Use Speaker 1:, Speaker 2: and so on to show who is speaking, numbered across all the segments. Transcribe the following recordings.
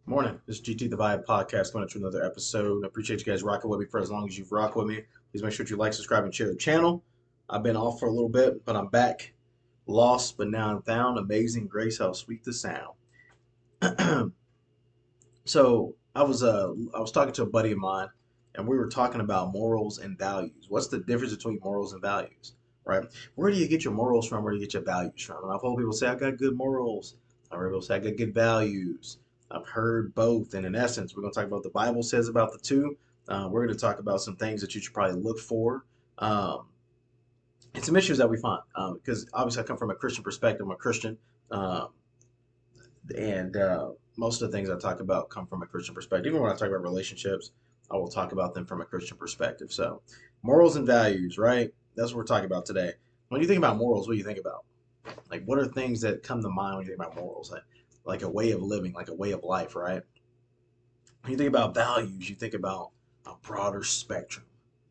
Speaker 1: Morning. This is GT the Vibe podcast going to another episode. I appreciate you guys rocking with me for as long as you've rocked with me. Please make sure you like, subscribe, and share the channel. I've been off for a little bit, but I'm back. Lost, but now I'm found. Amazing grace, how sweet the sound. So I was talking to a buddy of mine, and we were talking about morals and values. What's the difference between morals and values, right? Where do you get your morals from? Where do you get your values from? And I've heard people say I got good morals. I've heard people say I got good values. I've heard both, and in essence, we're going to talk about what the Bible says about the two. We're going to talk about some things that you should probably look for, um, and some issues that we find. Because obviously, I come from a Christian perspective. I'm a Christian. Um, and most of the things I talk about come from a Christian perspective. Even when I talk about relationships, I will talk about them from a Christian perspective. So, morals and values, right? That's what we're talking about today. When you think about morals, what do you think about? Like, what are things that come to mind when you think about morals? Like a way of living, like a way of life, right? When you think about values, you think about a broader spectrum,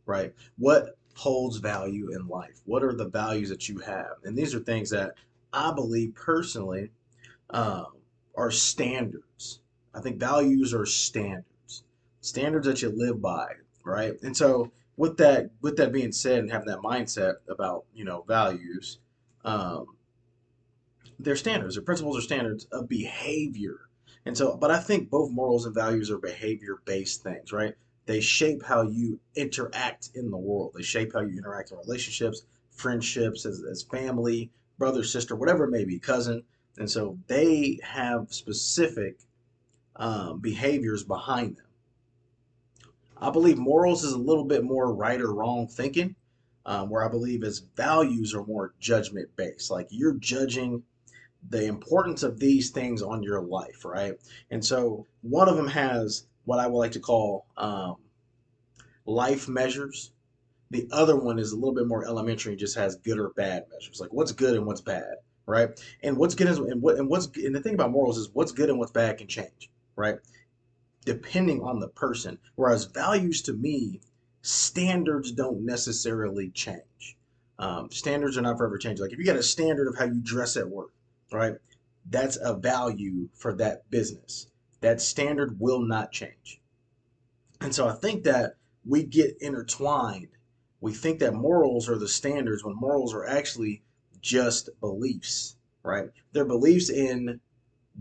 Speaker 1: right? What holds value in life? What are the values that you have? And these are things that I believe personally um, are standards. I think values are standards, standards that you live by, right? And so with that being said, and having that mindset about values, um, they're standards, they're principles or standards of behavior. And so, but I think both morals and values are behavior based things, right? They shape how you interact in the world. They shape how you interact in relationships, friendships, as family, brother, sister, whatever it may be, cousin. And so they have specific behaviors behind them. I believe morals is a little bit more right or wrong thinking, where I believe as values are more judgment based. Like you're judging the importance of these things on your life, right? And so one of them has what I would like to call life measures. The other one is a little bit more elementary and just has good or bad measures, like what's good and what's bad, right? And what's good is and the thing about morals is what's good and what's bad can change, right? Depending on the person. Whereas values to me, standards don't necessarily change. Standards are not forever changing. Like if you got a standard of how you dress at work, right? That's a value for that business. That standard will not change. And so I think that we get intertwined. We think that morals are the standards when morals are actually just beliefs, right? They're beliefs in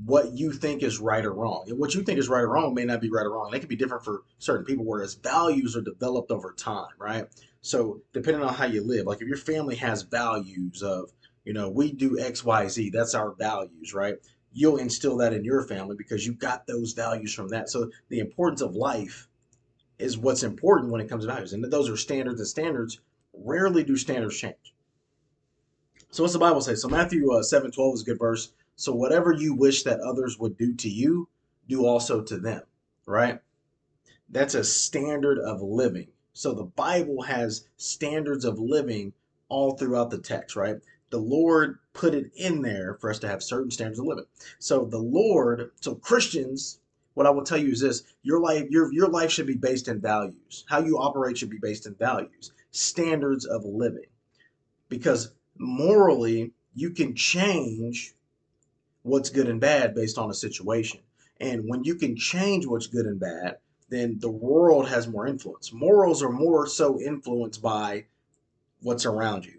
Speaker 1: what you think is right or wrong. And what you think is right or wrong may not be right or wrong. They can be different for certain people, whereas values are developed over time, right? So depending on how you live, like if your family has values of, we do X, Y, Z, that's our values, right? You'll instill that in your family because you got those values from that. So the importance of life is what's important when it comes to values. And those are standards, and standards rarely do standards change. So what's the Bible say? So Matthew 7:12 is a good verse. So whatever you wish that others would do to you, do also to them, right? That's a standard of living. So the Bible has standards of living all throughout the text, right? The Lord put it in there for us to have certain standards of living. So Christians, what I will tell you is this: your life should be based in values. How you operate should be based in values, standards of living, because morally you can change what's good and bad based on a situation. And when you can change what's good and bad, then the world has more influence. Morals are more so influenced by what's around you.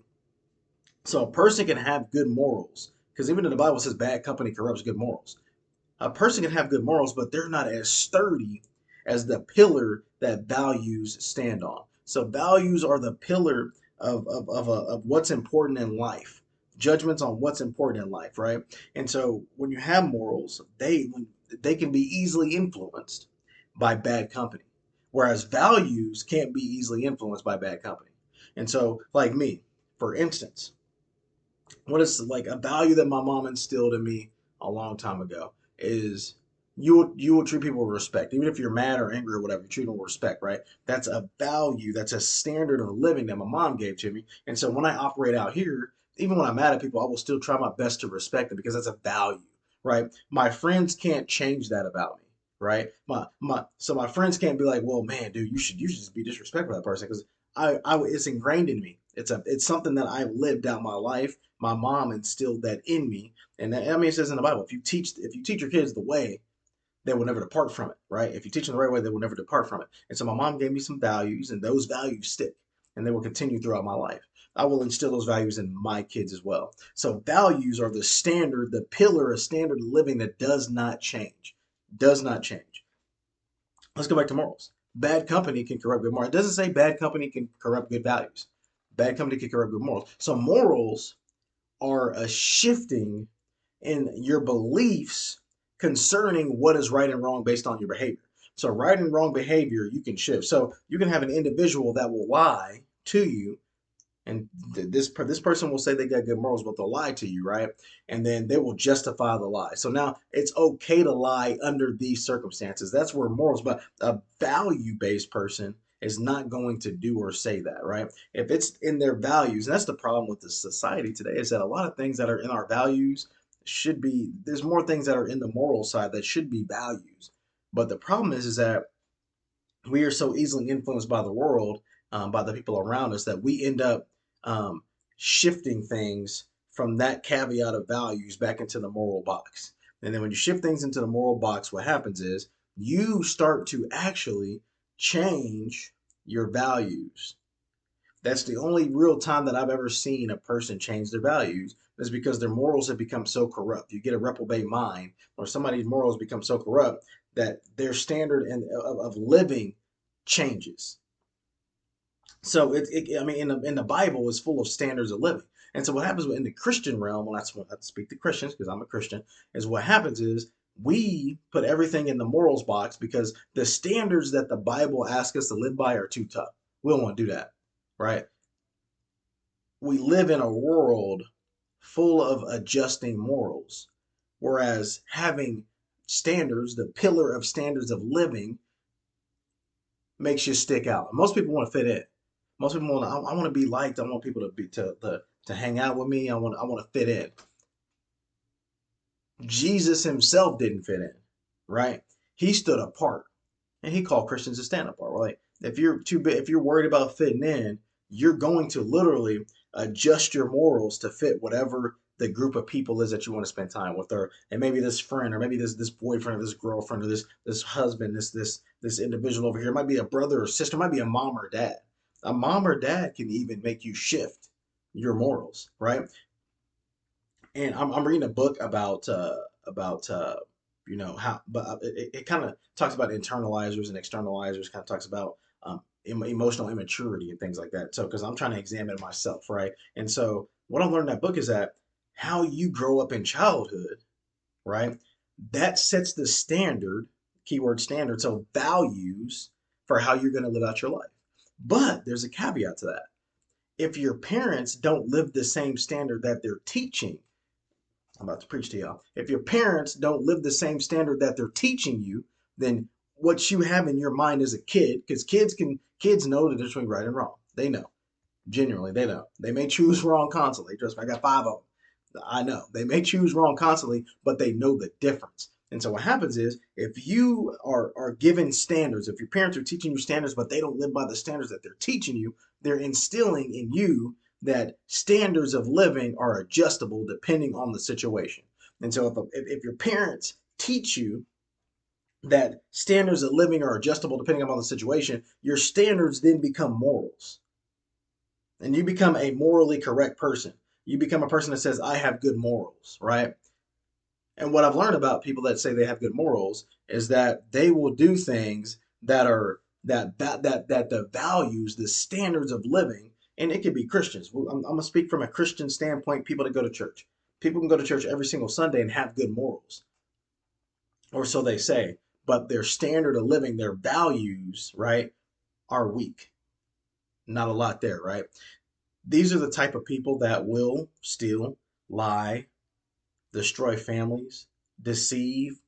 Speaker 1: So a person can have good morals, because even in the Bible says bad company corrupts good morals. A person can have good morals, but they're not as sturdy as the pillar that values stand on. So values are the pillar of what's important in life, judgments on what's important in life, right? And so when you have morals, they can be easily influenced by bad company, whereas values can't be easily influenced by bad company. And so, like me, for instance, what is like a value that my mom instilled in me a long time ago is you will treat people with respect, even if you're mad or angry or whatever. You treat them with respect, right? That's a value. That's a standard of living that my mom gave to me. And so when I operate out here, even when I'm mad at people, I will still try my best to respect them because that's a value, right? My friends can't change that about me, right? My friends can't be like, well, man, dude, you should just be disrespectful to that person because it's ingrained in me. It's something that I've lived out my life. My mom instilled that in me, and that, I mean, it says in the Bible, if you teach your kids the way, they will never depart from it, right? If you teach them the right way, they will never depart from it. And so my mom gave me some values, and those values stick, and they will continue throughout my life. I will instill those values in my kids as well. So values are the standard, the pillar of standard of living that does not change. Does not change. Let's go back to morals. Bad company can corrupt good morals. It doesn't say bad company can corrupt good values. Bad company can corrupt good morals. So morals are a shifting in your beliefs concerning what is right and wrong based on your behavior. So right and wrong behavior you can shift. So you can have an individual that will lie to you, and this person will say they got good morals, but they'll lie to you, right? And then they will justify the lie. So now it's okay to lie under these circumstances. That's where morals, but a value based person is not going to do or say that, right? If it's in their values, and that's the problem with the society today, is that a lot of things that are in our values should be, there's more things that are in the moral side that should be values. But the problem is that we are so easily influenced by the world, by the people around us, that we end up um, shifting things from that caveat of values back into the moral box. And then when you shift things into the moral box, what happens is you start to actually change your values. That's the only real time that I've ever seen a person change their values, is because their morals have become so corrupt. You get a reprobate mind, or somebody's morals become so corrupt that their standard of living changes. So I mean, in the Bible is full of standards of living. And so what happens in the Christian realm, when I speak to Christians because I'm a Christian, is what happens is we put everything in the morals box because the standards that the Bible asks us to live by are too tough. We don't want to do that, right? We live in a world full of adjusting morals, whereas having standards, the pillar of standards of living, makes you stick out. Most people want to fit in. Most people want to. I want to be liked. I want people to be to hang out with me. I want to fit in. Jesus himself didn't fit in, right? He stood apart, and he called Christians to stand apart. Right? If you're too big, if you're worried about fitting in, you're going to literally adjust your morals to fit whatever the group of people is that you want to spend time with, or and maybe this friend, or maybe this boyfriend, or this girlfriend, or this husband, this individual over here. It might be a brother or sister, it might be a mom or dad. A mom or dad can even make you shift your morals, right? And I'm reading a book about how, but it kind of talks about internalizers and externalizers. Kind of talks about emotional immaturity and things like that. So because I'm trying to examine myself, right? And so what I learned in that book is that how you grow up in childhood, right? That sets the standard, keyword standard, so values for how you're going to live out your life. But there's a caveat to that. If your parents don't live the same standard that they're teaching, I'm about to preach to y'all. If your parents don't live the same standard that they're teaching you, then what you have in your mind as a kid, because kids know the difference between right and wrong. They know. Genuinely, they know. They may choose wrong constantly. Trust me, I got five of them. I know. They may choose wrong constantly, but they know the difference. And so what happens is if you are given standards, if your parents are teaching you standards, but they don't live by the standards that they're teaching you, they're instilling in you that standards of living are adjustable depending on the situation. And so if your parents teach you that standards of living are adjustable depending upon the situation, your standards then become morals, and you become a morally correct person. You become a person that says, I have good morals, right? And what I've learned about people that say they have good morals is that they will do things that are that the values, the standards of living, and it could be Christians. I'm gonna speak from a Christian standpoint. People that go to church, people can go to church every single Sunday and have good morals, or so they say. But their standard of living, their values, right, are weak. Not a lot there, right? These are the type of people that will steal, lie, destroy families, deceive,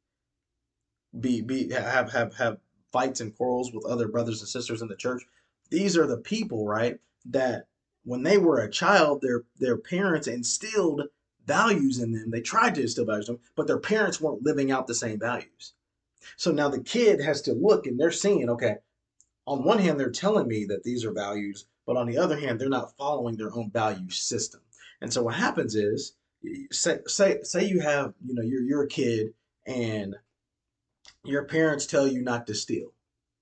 Speaker 1: be have fights and quarrels with other brothers and sisters in the church. These are the people, right, that when they were a child, their parents instilled values in them. They tried to instill values in them, but their parents weren't living out the same values. So now the kid has to look, and they're seeing, okay, on one hand, they're telling me that these are values, but on the other hand, they're not following their own value system. And so what happens is, say you have, you're a kid, and Your parents tell you not to steal,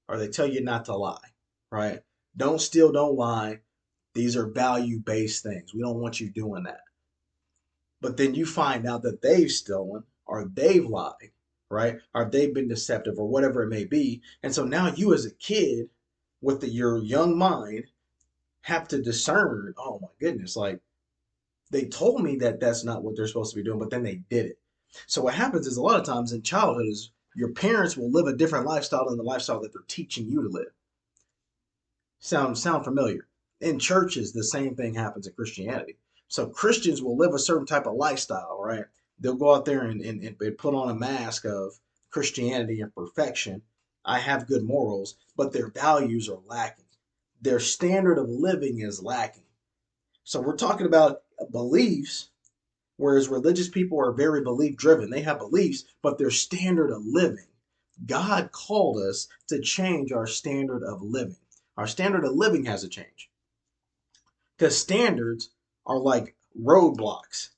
Speaker 1: or they tell you not to lie, right? Don't steal, don't lie. These are value based things. We don't want you doing that. But then you find out that they've stolen or they've lied, right? Or they've been deceptive or whatever it may be. And so now you, as a kid, with your young mind, have to discern, oh my goodness, like they told me that that's not what they're supposed to be doing, but then they did it. So what happens is a lot of times in childhood is your parents will live a different lifestyle than the lifestyle that they're teaching you to live. Sound familiar? In churches, the same thing happens in Christianity. So Christians will live a certain type of lifestyle, right? They'll go out there and put on a mask of Christianity and perfection. I have good morals, but their values are lacking. Their standard of living is lacking. So we're talking about beliefs, whereas religious people are very belief driven. They have beliefs, but their standard of living. God called us to change our standard of living. Our standard of living has to change because standards are like roadblocks,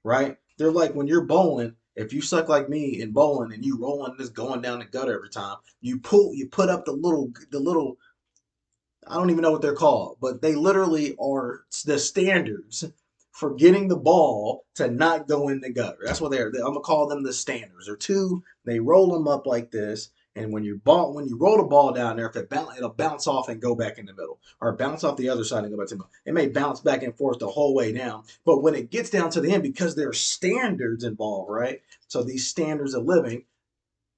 Speaker 1: right? They're like when you're bowling. If you suck like me in bowling and you rolling this going down the gutter every time, you put up the little I don't even know what they're called, but they literally are the standards for getting the ball to not go in the gutter. That's what they're. I'm gonna call them the standards. Or two, they roll them up like this, and when you roll the ball down there, if it'll bounce off and go back in the middle, or bounce off the other side and go back to the middle. It may bounce back and forth the whole way down, but when it gets down to the end, because there are standards involved, right? So these standards of living,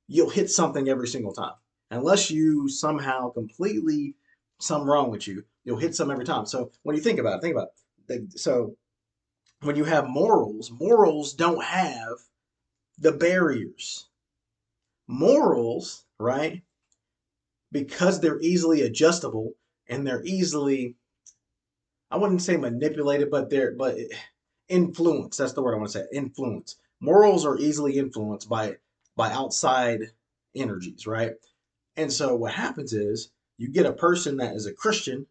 Speaker 1: you'll hit something every single time. Unless you somehow completely something wrong with you, you'll hit some every time. So when you think about it. So when you have morals, morals don't have the barriers. Morals, right? Because they're easily adjustable and they're easily, I wouldn't say manipulated, but influence. That's the word I want to say. Influence. Morals are easily influenced by outside energies, right? And so what happens is you get a person that is a Christian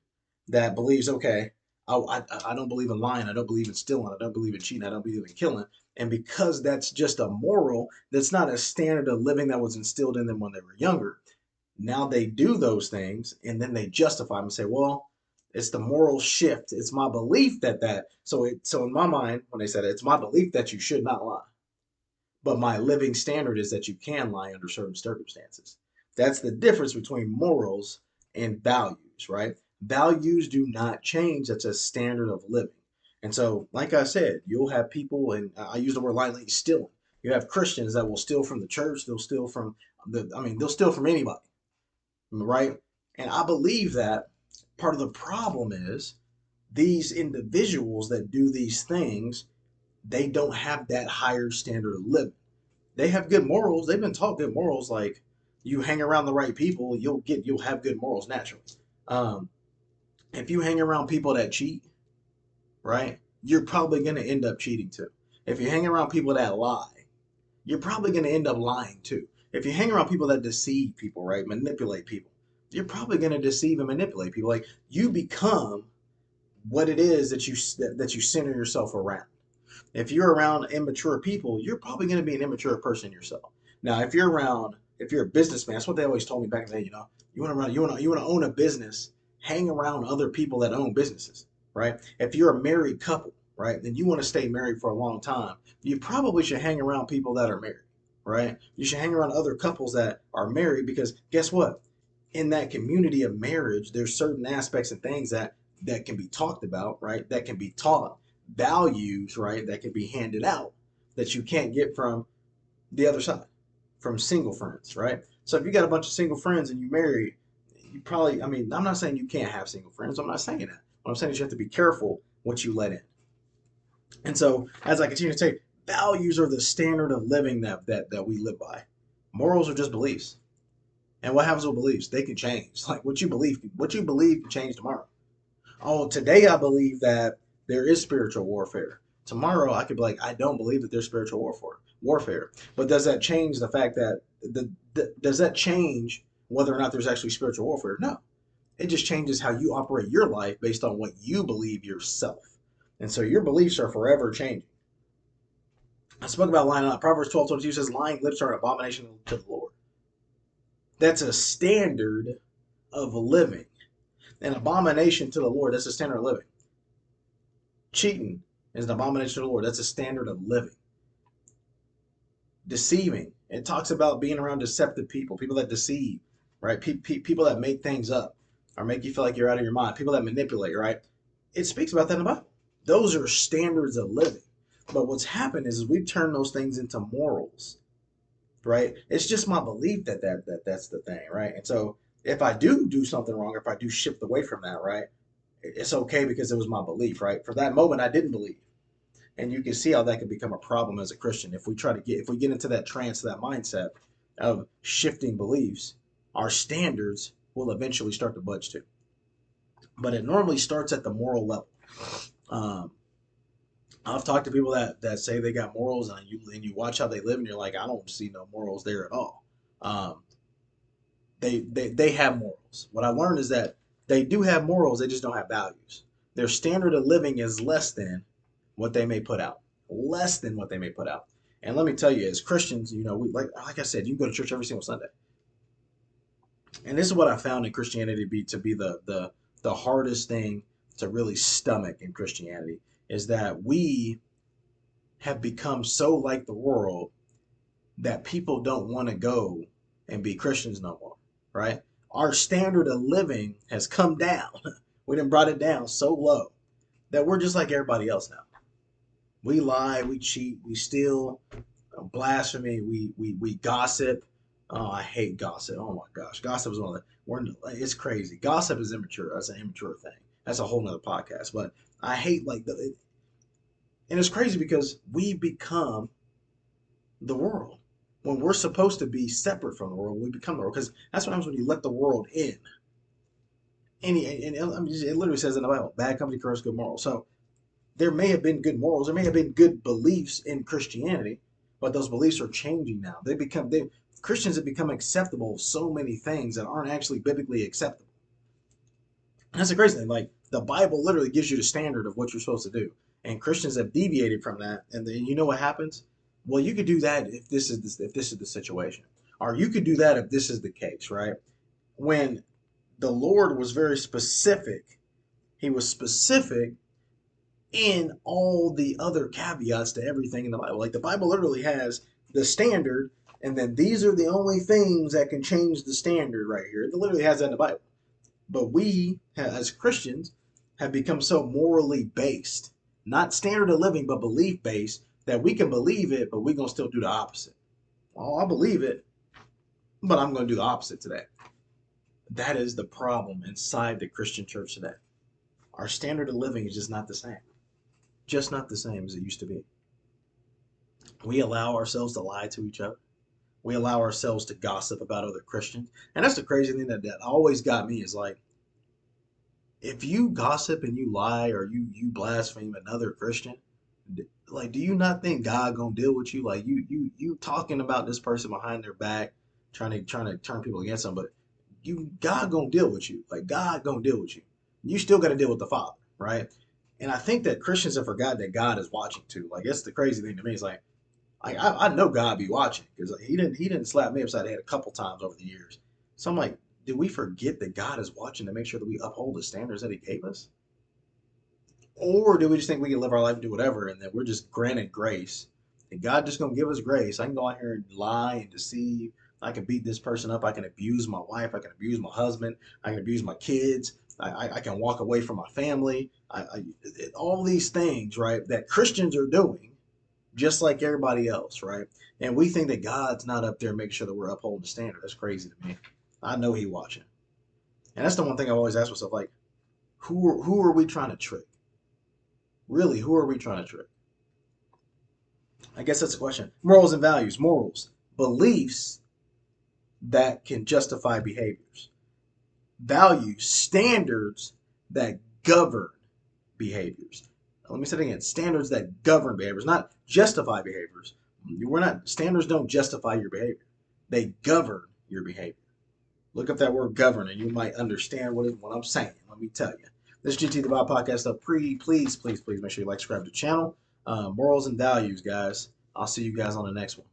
Speaker 1: that believes, okay, I don't believe in lying, I don't believe in stealing, I don't believe in cheating, I don't believe in killing. And because that's just a moral, that's not a standard of living that was instilled in them when they were younger. Now they do those things and then they justify them and say, well, it's the moral shift. It's my belief so in my mind, when they said it, it's my belief that you should not lie. But my living standard is that you can lie under certain circumstances. That's the difference between morals and values, right? Values do not change. That's a standard of living. And so, like I said, you'll have people, and I use the word lightly, stealing. You have Christians that will steal from the church. They'll steal from they'll steal from anybody, right? And I believe that part of the problem is these individuals that do these things, they don't have that higher standard of living. They have good morals. They've been taught good morals. Like you hang around the right people, you'll have good morals naturally. Um, if you hang around people that cheat, right, you're probably going to end up cheating too. If you hang around people that lie, you're probably going to end up lying too. If you hang around people that deceive people, right, manipulate people, you're probably going to deceive and manipulate people. Like you become what it is that you center yourself around. If you're around immature people, you're probably going to be an immature person yourself. Now, if you're a businessman, that's what they always told me back in the day. You want to own a business, hang around other people that own businesses, right? If you're a married couple, right, then you want to stay married for a long time, you probably should hang around people that are married, right? You should hang around other couples that are married because guess what? In that community of marriage, there's certain aspects and things that can be talked about, right? That can be taught, values, right? That can be handed out that you can't get from the other side, from single friends, right? So if you got a bunch of single friends and you marry, you probably, I mean, I'm not saying you can't have single friends. I'm not saying that. What I'm saying is you have to be careful what you let in. And so as I continue to say, values are the standard of living that we live by. Morals are just beliefs. And what happens with beliefs? They can change. Like what you believe can change tomorrow. Oh, today I believe that there is spiritual warfare. Tomorrow I could be like, I don't believe that there's spiritual warfare. But does that change the fact that does that change whether or not there's actually spiritual warfare? No. It just changes how you operate your life based on what you believe yourself. And so your beliefs are forever changing. I spoke about lying. Proverbs 12:22 says, lying lips are an abomination to the Lord. That's a standard of living. An abomination to the Lord, that's a standard of living. Cheating is an abomination to the Lord, that's a standard of living. Deceiving, it talks about being around deceptive people, people that deceive, right? People that make things up or make you feel like you're out of your mind, people that manipulate, right? It speaks about that in the Bible. Those are standards of living. But what's happened is we've turned those things into morals, right? It's just my belief that's the thing, right? And so if I do something wrong, if I do shift away from that, right, it's okay because it was my belief, right? For that moment, I didn't believe, and you can see how that can become a problem as a Christian if we get into that trance, that mindset of shifting beliefs, our standards will eventually start to budge too. But it normally starts at the moral level. Um, I've talked to people that say they got morals, and you watch how they live, and you're like, I don't see no morals there at all. Um, they have morals. What I learned is that they do have morals, they just don't have values. Their standard of living is less than what they may put out. Less than what they may put out. And let me tell you, as Christians, we like I said, you go to church every single Sunday. And this is what I found in Christianity to be the hardest thing to really stomach in Christianity is that we have become so like the world that people don't want to go and be Christians no more, right? Our standard of living has come down. We done brought it down so low that we're just like everybody else now. We lie, we cheat, we steal, blasphemy, we gossip. Oh, I hate gossip. Oh my gosh, gossip is one of it's crazy. Gossip is immature. That's an immature thing. That's a whole nother podcast. But I hate and it's crazy because we become the world. When we're supposed to be separate from the world, we become the world. Because that's what happens when you let the world in. And it literally says in the Bible, bad company corrupts good morals. So there may have been good morals, there may have been good beliefs in Christianity, but those beliefs are changing now. Christians have become acceptable of so many things that aren't actually biblically acceptable. And that's the crazy thing. Like the Bible literally gives you the standard of what you're supposed to do, and Christians have deviated from that. And then you know what happens? Well, you could do that if this is the situation, or you could do that if this is the case, right? When the Lord was very specific, He was specific in all the other caveats to everything in the Bible. Like the Bible literally has the standard, and then these are the only things that can change the standard right here. It literally has that in the Bible. But we, as Christians, have become so morally based, not standard of living, but belief based, that we can believe it, but we're going to still do the opposite. Well, I believe it, but I'm going to do the opposite today. That is the problem inside the Christian church today. Our standard of living is just not the same. Just not the same as it used to be. We allow ourselves to lie to each other. We allow ourselves to gossip about other Christians. And that's the crazy thing that always got me is like, if you gossip and you lie or you blaspheme another Christian, like, do you not think God gonna deal with you? Like you talking about this person behind their back, trying to turn people against them, but God gonna deal with you. Like God gonna deal with you. You still got to deal with the Father, right? And I think that Christians have forgotten that God is watching too. Like that's the crazy thing to me. It's like I know God be watching because he didn't slap me upside the head a couple times over the years. So I'm like, did we forget that God is watching to make sure that we uphold the standards that He gave us? Or do we just think we can live our life and do whatever and that we're just granted grace? And God just gonna give us grace. I can go out here and lie and deceive. I can beat this person up. I can abuse my wife. I can abuse my husband. I can abuse my kids. I can walk away from my family. All these things, right, that Christians are doing just like everybody else, right? And we think that God's not up there making sure that we're upholding the standard. That's crazy to me. I know He's watching. And that's the one thing I always ask myself, like, who are we trying to trick? Really, who are we trying to trick? I guess that's the question. Morals and values. Morals. Beliefs that can justify behaviors. Values. Standards that govern behaviors. Let me say it again. Standards that govern behaviors, not justify behaviors. Standards don't justify your behavior. They govern your behavior. Look up that word govern and you might understand what I'm saying. Let me tell you. This is GT the Bob Podcast. Please make sure you like, subscribe to the channel. Morals and values, guys. I'll see you guys on the next one.